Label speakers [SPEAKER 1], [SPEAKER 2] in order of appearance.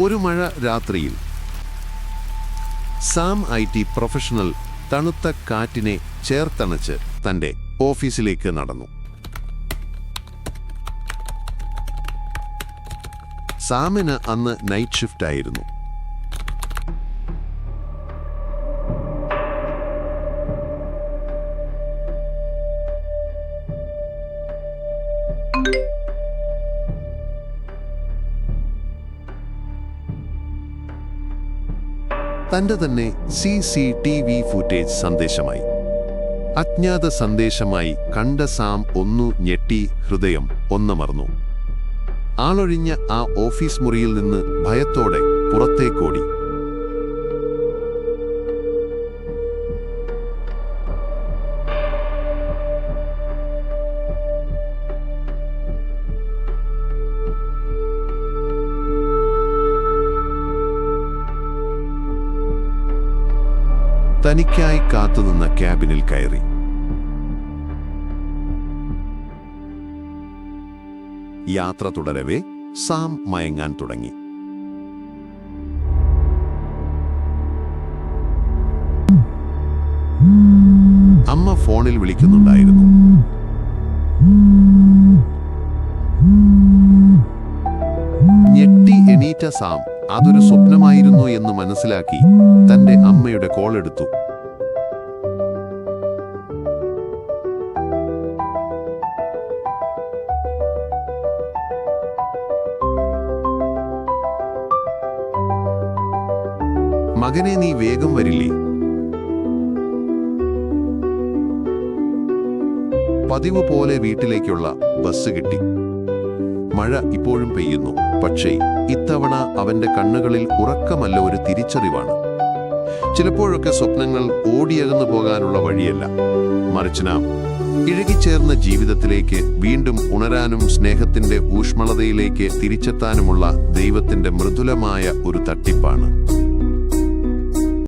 [SPEAKER 1] ഒരു മഴ രാത്രിയിൽ സാം IT പ്രൊഫഷണൽ തണുത്ത കാറ്റിനെ ചേർത്തണച്ച് തൻ്റെ ഓഫീസിലേക്ക് നടന്നു. സാമിന് അന്ന് നൈറ്റ് ഷിഫ്റ്റ് ആയിരുന്നു. തൻ്റെ തന്നെ CCTV ഫുട്ടേജ് സന്ദേശമായി. അജ്ഞാത സന്ദേശമായി കണ്ട സാം ഒന്നു ഞെട്ടി, ഹൃദയം ഒന്നമർന്നു. ആളൊഴിഞ്ഞ ആ ഓഫീസ് മുറിയിൽ നിന്ന് ഭയത്തോടെ പുറത്തേക്കോടി. തനിക്കായി കാത്തുനിന്ന ക്യാബിനിൽ കയറി. യാത്ര തുടരവേ സാം മയങ്ങാൻ തുടങ്ങി. അമ്മ ഫോണിൽ വിളിക്കുന്നുണ്ടായിരുന്നു. ഞെട്ടി എണീറ്റ സാം അതൊരു സ്വപ്നമായിരുന്നു എന്ന് മനസ്സിലാക്കി തന്റെ അമ്മയുടെ കോൾ എടുത്തു. മകനെ, നീ വേഗം വരില്ലേ? പതിവ് പോലെ വീട്ടിലേക്കുള്ള ബസ് കിട്ടി. മഴ ഇപ്പോഴും പെയ്യുന്നു. പക്ഷേ ഇത്തവണ അവന്റെ കണ്ണുകളിൽ ഉറക്കമല്ല, ഒരു തിരിച്ചറിവാണ്. ചിലപ്പോഴൊക്കെ സ്വപ്നങ്ങൾ ഓടിയകന്നു പോകാനുള്ള വഴിയല്ല, മറിച്ച് നാം ഇഴുകിച്ചേർന്ന ജീവിതത്തിലേക്ക് വീണ്ടും ഉണരാനും സ്നേഹത്തിന്റെ ഊഷ്മളതയിലേക്ക് തിരിച്ചെത്താനുമുള്ള ദൈവത്തിന്റെ മൃദുലമായ ഒരു തട്ടിപ്പാണ്.